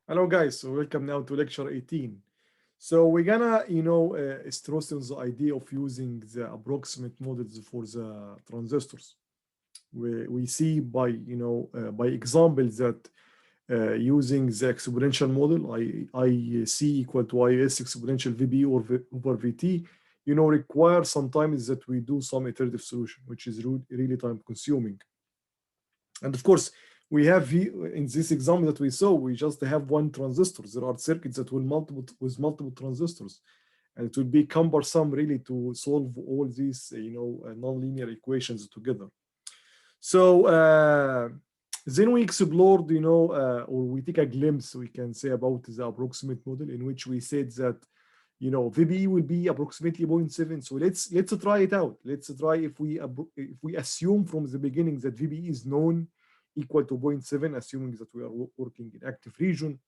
Hello guys, so welcome now to lecture 18. So we're gonna, stress on the idea of using the approximate models for the transistors. We see by examples that using the exponential model, IC equal to IS exponential VB over VT, require sometimes that we do some iterative solution, which is really time consuming. And of course, we have in this example that we saw, we just have one transistor. There are circuits that will with multiple transistors, and it will be cumbersome really to solve all these nonlinear equations together. So then we explored, or we take a glimpse, we can say, about the approximate model, in which we said that VBE will be approximately 0.7. So let's try it out. Let's try if we assume from the beginning that VBE is known equal to 0.7, assuming that we are working in active region,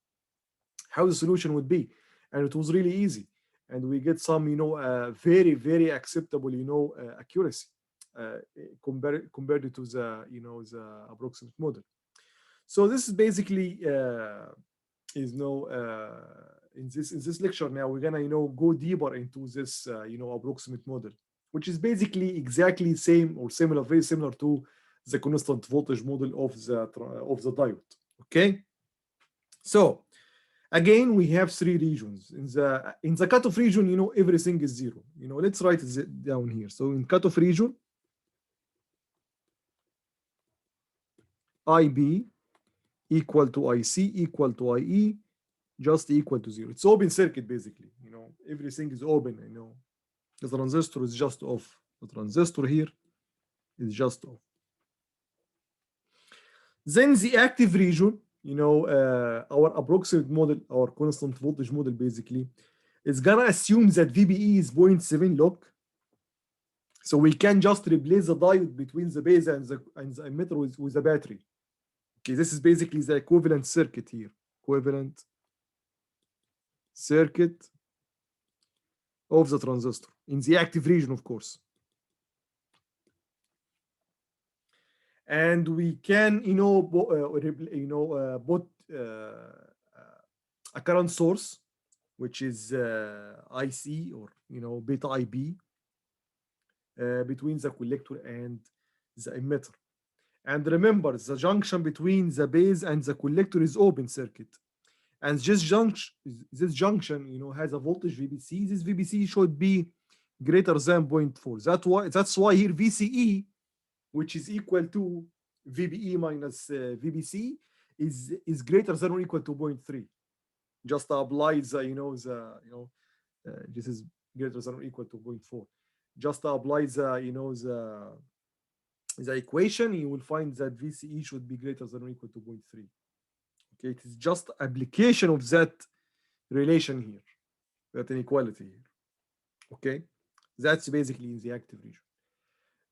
how the solution would be. And it was really easy. And we get some, very, very acceptable, accuracy compared to the, the approximate model. So this is basically, in this lecture now, we're gonna, go deeper into this, approximate model, which is basically exactly same or similar, very similar to the constant voltage model of the diode. Okay, so again we have three regions. In the cutoff region, everything is zero. Let's write it down here. So in cutoff region, IB equal to IC equal to IE just equal to zero. It's open circuit basically. Everything is open. The transistor is just off. The transistor here is just off. Then the active region, our approximate model, our constant voltage model basically, is gonna assume that VBE is 0.7 log. So we can just replace the diode between the base and the emitter with a battery. Okay, this is basically the equivalent circuit here. Equivalent circuit of the transistor in the active region, of course. And we can, put a current source, which is IC or beta IB, between the collector and the emitter. And remember, the junction between the base and the collector is open circuit. And this junction, has a voltage VBC. This VBC should be greater than 0.4. That's why here VCE, which is equal to VBE minus VBC, is greater than or equal to 0.3. Just apply the this is greater than or equal to 0.4. Just apply the equation, you will find that VCE should be greater than or equal to 0.3. Okay, it is just application of that relation here, that inequality here. Okay, that's basically in the active region.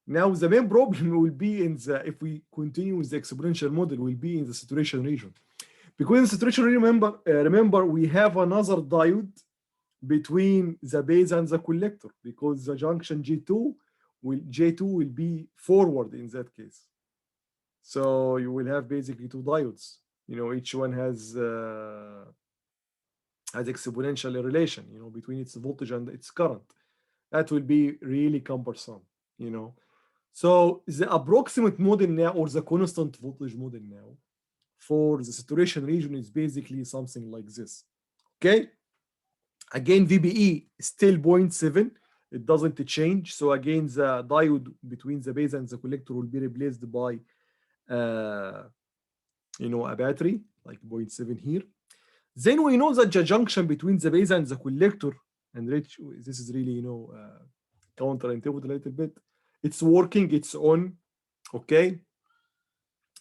Now the main problem will be if we continue with the exponential model, will be in the saturation region, because in the saturation region, remember we have another diode between the base and the collector, because the junction J2 will be forward in that case. So you will have basically two diodes. Each one has exponential relation, between its voltage and its current. That will be really cumbersome, So the approximate model now, or the constant voltage model now, for the saturation region is basically something like this. Okay. Again, VBE is still 0.7. It doesn't change. So again, the diode between the base and the collector will be replaced by a battery like 0.7 here. Then we know that the junction between the base and the collector, and this is really counterintuitive a little bit. It's working, it's on, okay,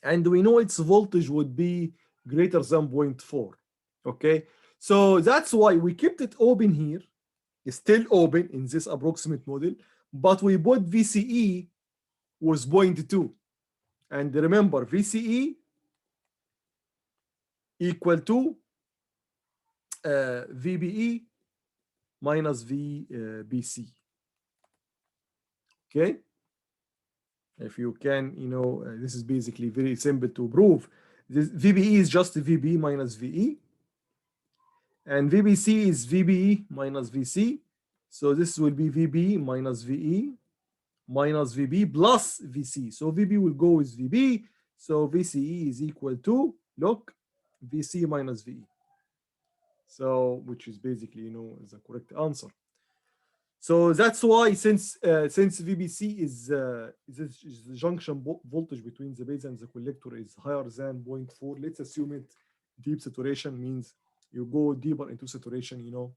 and we know its voltage would be greater than 0.4. Okay, so that's why we kept it open here. It's still open in this approximate model, but we put VCE was 0.2, and remember VCE equal to VBE minus VBC. Okay, if you can, this is basically very simple to prove. This VBE is just VB minus VE, And VBC is VBE minus VC. So this will be VB minus VE minus VB plus VC. So VB will go with VB. So VCE is equal to, look, VC minus VE. So, which is basically, you know, is the correct answer. So that's why since VBC is the junction voltage between the base and the collector is higher than 0.4, let's assume it deep saturation means you go deeper into saturation, you know.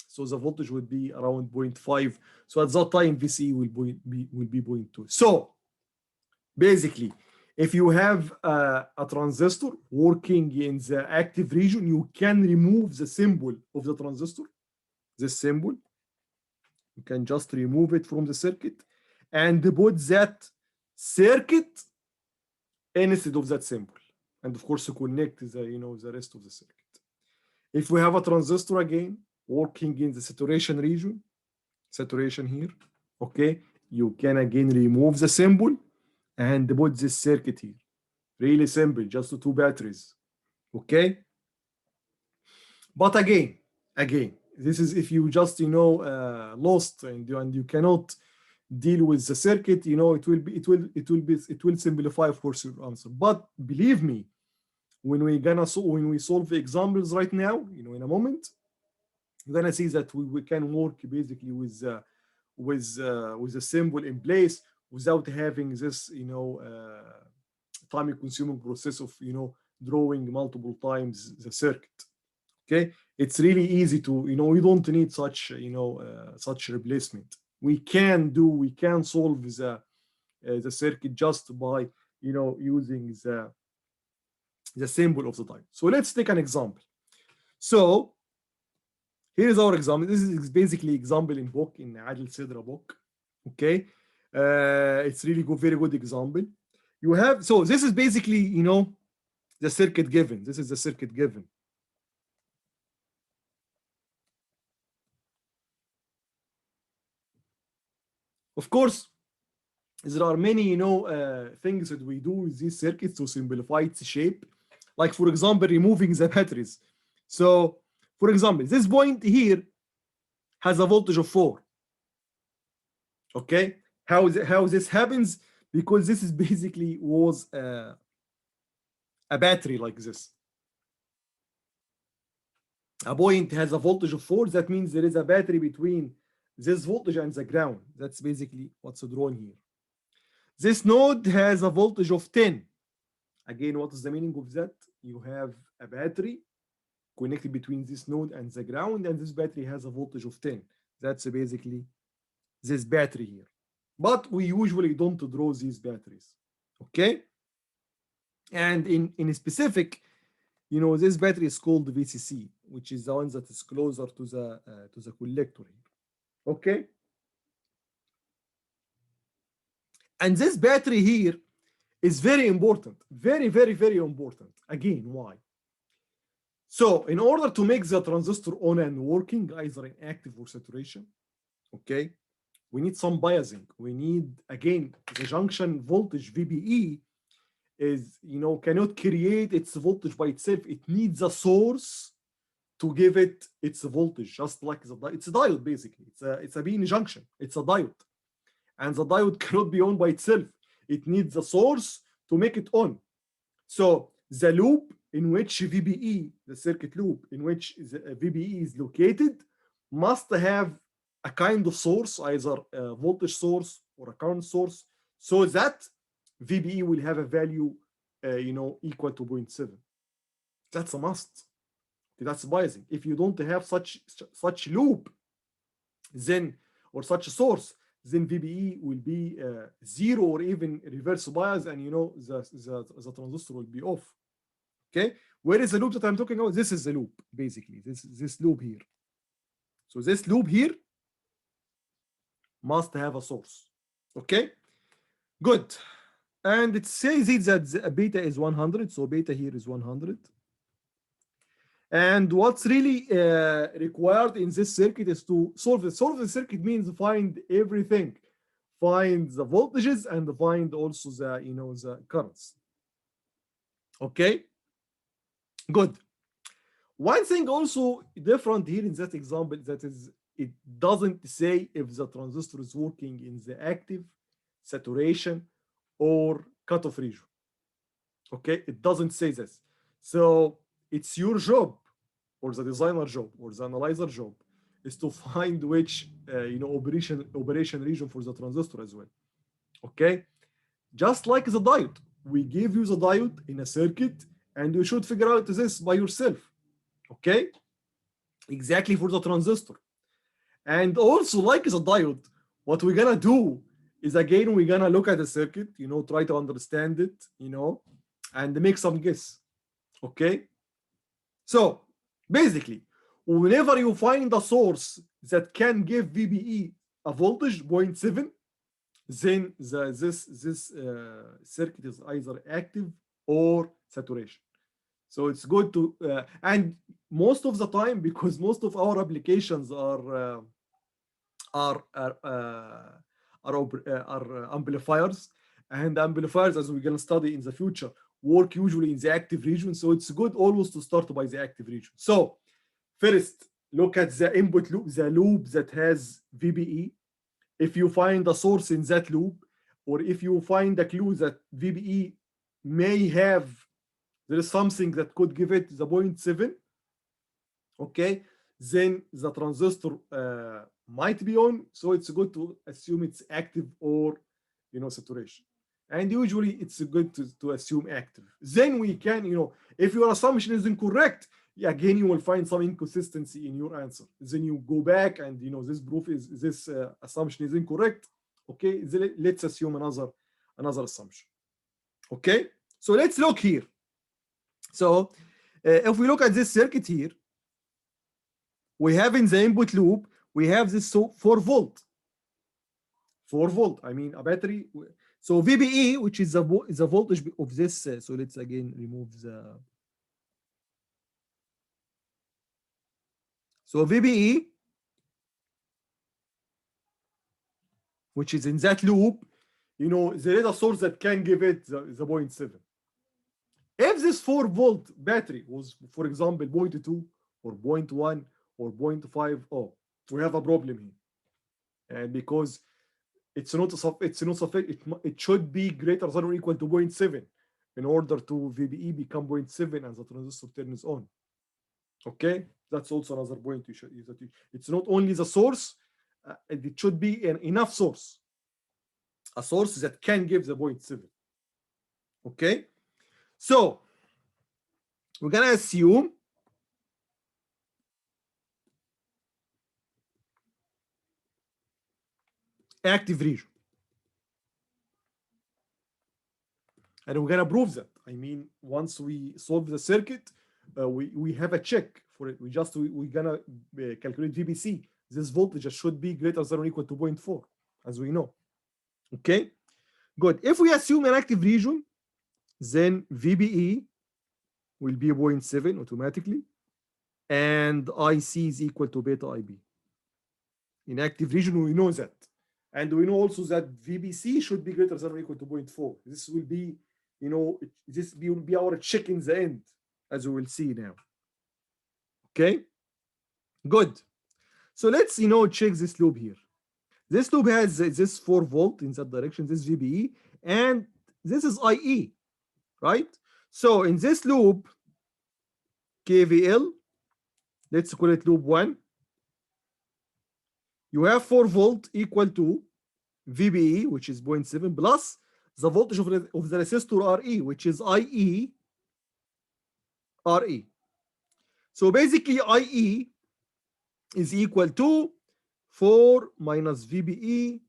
So the voltage would be around 0.5. So at that time, VCE will be 0.2. So basically, if you have a transistor working in the active region, you can remove the symbol of the transistor, this symbol. You can just remove it from the circuit and put that circuit instead of that symbol. And of course, connect the, you know, the rest of the circuit. If we have a transistor again, working in the saturation region, saturation here, okay, you can again remove the symbol and put this circuit here. Really simple, just two batteries, okay? But again, this is if you just, you know, lost and you cannot deal with the circuit, you know, it will simplify, of course, your answer. But believe me, when we solve examples right now, you know, in a moment, you're gonna see that we can work basically with a symbol in place without having this, you know, time-consuming process of, you know, drawing multiple times the circuit. Okay, it's really easy to, you know, we don't need such, you know, such replacement. We can solve the circuit just by, you know, using the symbol of the type. So let's take an example. So here's our example. This is basically example in book, in Adil Sidra book. Okay, it's really good, very good example. You have, so this is basically, you know, the circuit given. This is the circuit given. Of course, there are many, you know, things that we do with these circuits to simplify its shape. Like, for example, removing the batteries. So, for example, this point here has a voltage of 4. Okay, how this happens? Because this is basically was a battery like this. A point has a voltage of 4. That means there is a battery between this voltage and the ground. That's basically what's drawn here. This node has a voltage of 10. Again, what is the meaning of that? You have a battery connected between this node and the ground, and this battery has a voltage of 10. That's basically this battery here. But we usually don't draw these batteries, okay? And in specific, you know, this battery is called VCC, which is the one that is closer to the collector here, okay? And this battery here is very important, very, very, very important. Again, why? So in order to make the transistor on and working, either in active or saturation, okay, we need some biasing. We need, again, the junction voltage VBE is, you know, cannot create its voltage by itself. It needs a source to give it its voltage, just like it's a diode basically. It's a BN junction. It's a diode, and the diode cannot be on by itself. It needs a source to make it on. So the loop in which VBE, the circuit loop in which the VBE is located, must have a kind of source, either a voltage source or a current source, so that VBE will have a value, you know, equal to 0.7. That's a must. That's biasing. If you don't have such loop, then, or such a source, then VBE will be 0 or even reverse bias, and, you know, the transistor will be off. Okay, where is the loop that I'm talking about? This is the loop, basically. This loop here. So this loop here must have a source. Okay, good. And it says it that beta is 100, so beta here is 100. And what's really required in this circuit is to solve it. Solve the circuit means find everything, find the voltages and find also the, you know, the currents. Okay, good. One thing also different here in that example, that is, it doesn't say if the transistor is working in the active, saturation, or cutoff region. Okay, it doesn't say this. So it's your job, or the designer job, or the analyzer job, is to find which operation region for the transistor as well. Okay, just like the diode, we give you the diode in a circuit, and you should figure out this by yourself. Okay, exactly for the transistor. And also, like the diode, what we're gonna do is, again, we're gonna look at the circuit, try to understand it, and make some guess. Okay, so basically, whenever you find a source that can give VBE a voltage 0.7, then this circuit is either active or saturation. So it's good to, and most of the time, because most of our applications are amplifiers, and amplifiers, as we're going to study in the future, work usually in the active region. So it's good always to start by the active region. So first, look at the input loop, the loop that has VBE. If you find a source in that loop, or if you find a clue that VBE may have, there is something that could give it the 0.7, okay, then the transistor might be on. So it's good to assume it's active or saturation. And usually it's good to assume active. Then we can, if your assumption is incorrect, again, you will find some inconsistency in your answer. Then you go back and this proof is, this assumption is incorrect. Okay, then let's assume another assumption. Okay, so let's look here. So if we look at this circuit here, we have in the input loop, we have this 4 volt. 4 volt, I mean a battery. So VBE, which is the voltage of this, so let's again remove the. So VBE, which is in that loop, there is a source that can give it the 0.7. If this 4 volt battery was, for example, 0.2 or 0.1 or 0.5, oh, we have a problem here. And because it's not sufficient, it should be greater than or equal to 0.7 in order to VBE become 0.7 and the transistor turns on. Okay, that's also another point you should use. That it's not only the source, it should be an enough source, a source that can give the 0.7. Okay, so we're gonna assume active region, and we're gonna prove that. I mean, once we solve the circuit, we have a check for it. We're gonna calculate VBC. This voltage should be greater than or equal to 0.4, as we know. Okay, good. If we assume an active region, then VBE will be 0.7 automatically, and IC is equal to beta IB. In active region, we know that. And we know also that VBC should be greater than or equal to 0.4. This will be, this will be our check in the end, as we will see now. Okay, good. So let's, check this loop here. This loop has this 4 volt in that direction, this VBE, and this is IE, right? So in this loop, KVL, let's call it loop 1. You have 4 volt equal to VBE, which is 0.7, plus the voltage of the resistor RE, which is IE RE. So basically IE is equal to 4 minus VBE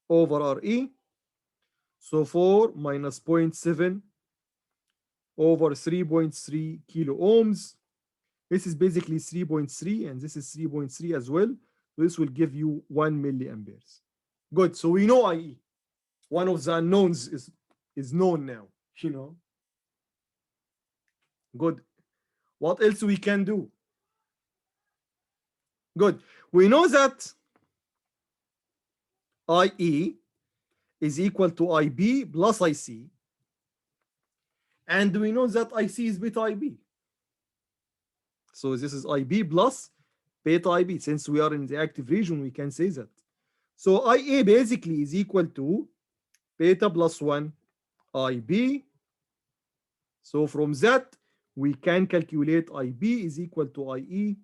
over RE. So 4 minus 0.7 over 3.3 kilo ohms. This is basically 3.3, and this is 3.3 as well. This will give you 1 milliamperes. Good. So we know IE. One of the unknowns is known now. Good. What else we can do? Good. We know that IE is equal to IB plus IC. And we know that IC is beta IB. So this is IB plus beta IB. Since we are in the active region, we can say that. So IA basically is equal to beta plus 1 IB. So from that, we can calculate IB is equal to IE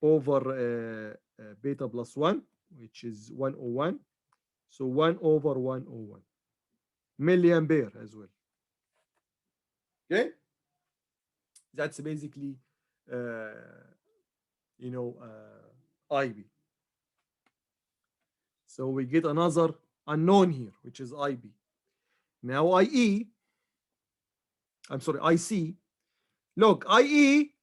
over beta plus 1, which is 101. So 1 over 101 milliampere as well. Okay? That's basically, IB. So we get another unknown here, which is IB. Now IE, I'm sorry, IC. Look, IE,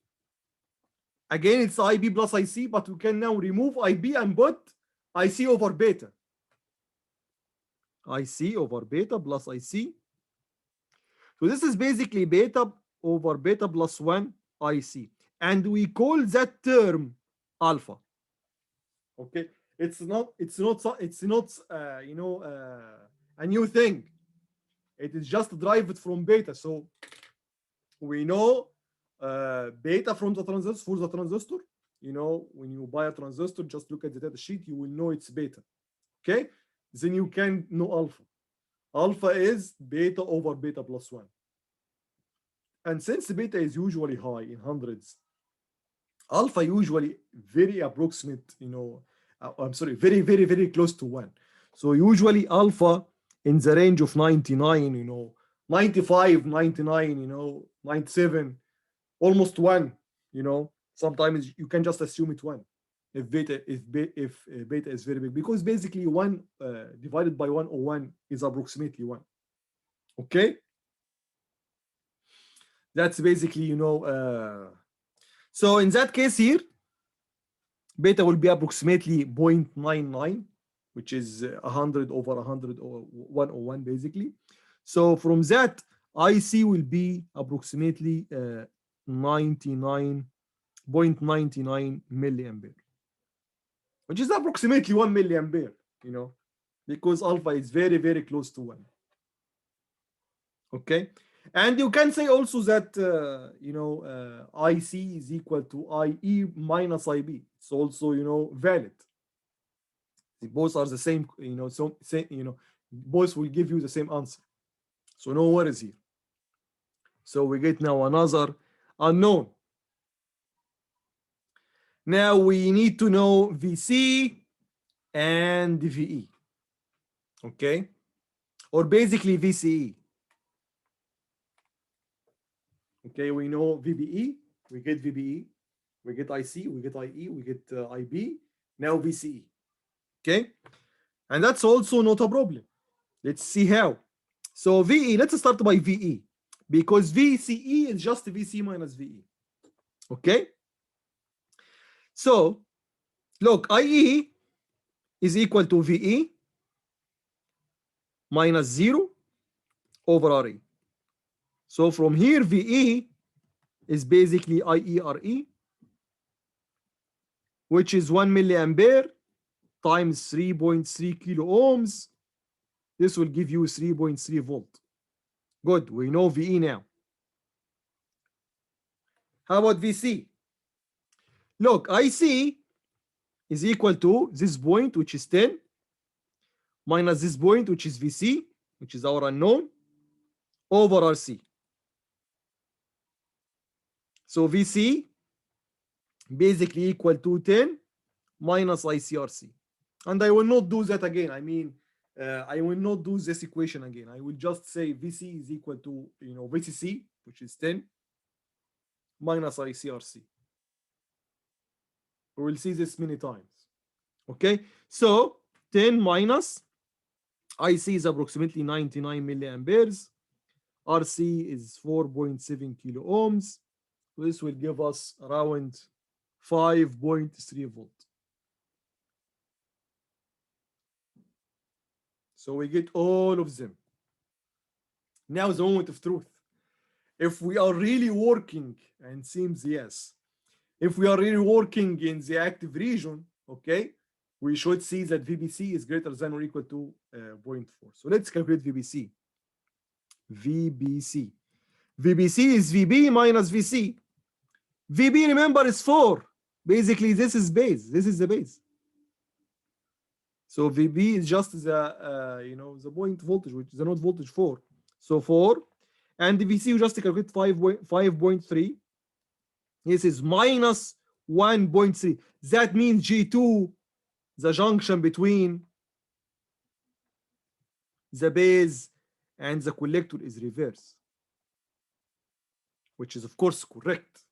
again, it's IB plus IC, but we can now remove IB and put IC over beta. IC over beta plus IC. So this is basically beta over beta plus 1 IC. And we call that term alpha. Okay, it's not a new thing. It is just derived from beta. So we know beta from the transistor for the transistor. When you buy a transistor, just look at the data sheet, you will know it's beta. Okay, then you can know alpha. Alpha is beta over beta plus 1. And since beta is usually high in hundreds, alpha usually very approximate, I'm sorry, very, very, very close to 1. So usually alpha in the range of 99, 95, 99, 97, almost 1, sometimes you can just assume it 1 if beta is very big, because basically 1 divided by 101 is approximately 1. Okay, that's basically, so in that case here, beta will be approximately 0.99, which is 100 over 100 or 101 basically. So from that, IC will be approximately 99.99 milliampere, which is approximately 1 milliampere, because alpha is very, very close to 1. Okay, and you can say also that IC is equal to IE minus IB. It's also valid. Both are the same, both will give you the same answer. So no worries here. So we get now another unknown. Now we need to know VC and VE. Okay, or basically VCE. Okay, we know VBE, we get VBE, we get IC, we get IE, we get IB, now VCE. Okay, and that's also not a problem. Let's see how. So VE, let's start by VE, because VCE is just VC minus VE. Okay, so look, IE is equal to VE minus 0 over RE. So from here, VE is basically IERE, which is 1 milliampere times 3.3 kilo ohms. This will give you 3.3 volt. Good, we know VE now. How about VC? Look, IC is equal to this point, which is 10, minus this point, which is VC, which is our unknown, over RC. So VC basically equal to 10 minus ICRC. And I will not do that again. I mean, I will not do this equation again. I will just say VC is equal to, VCC, which is 10, minus ICRC. We will see this many times. Okay, so 10 minus IC is approximately 99 milliamperes. RC is 4.7 kilo ohms. This will give us around 5.3 volt. So we get all of them. Now the moment of truth. If we are really working, and seems yes, if we are really working in the active region, okay, we should see that VBC is greater than or equal to 0.4. So let's calculate VBC. VBC. VBC is VB minus VC. VB, remember, is 4. Basically, this is base. This is the base. So VB is just the the point voltage, which is the node voltage 4. So 4, and VC you just calculate 5.3. This is minus 1.3. That means G2, the junction between the base and the collector, is reverse, which is of course correct.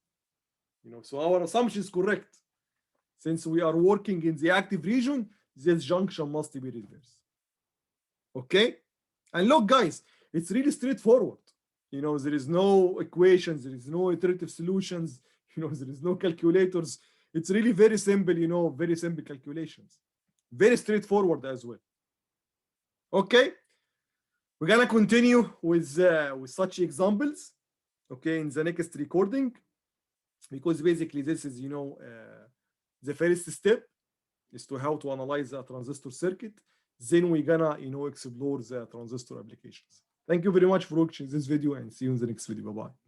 So our assumption is correct. Since we are working in the active region, this junction must be reversed. Okay? And look, guys, it's really straightforward. There is no equations, there is no iterative solutions, there is no calculators. It's really very simple, very simple calculations. Very straightforward as well. Okay? We're gonna continue with such examples, okay, in the next recording, because basically this is, the first step is to how to analyze a transistor circuit. Then we're gonna, explore the transistor applications. Thank you very much for watching this video, and see you in the next video. Bye-bye.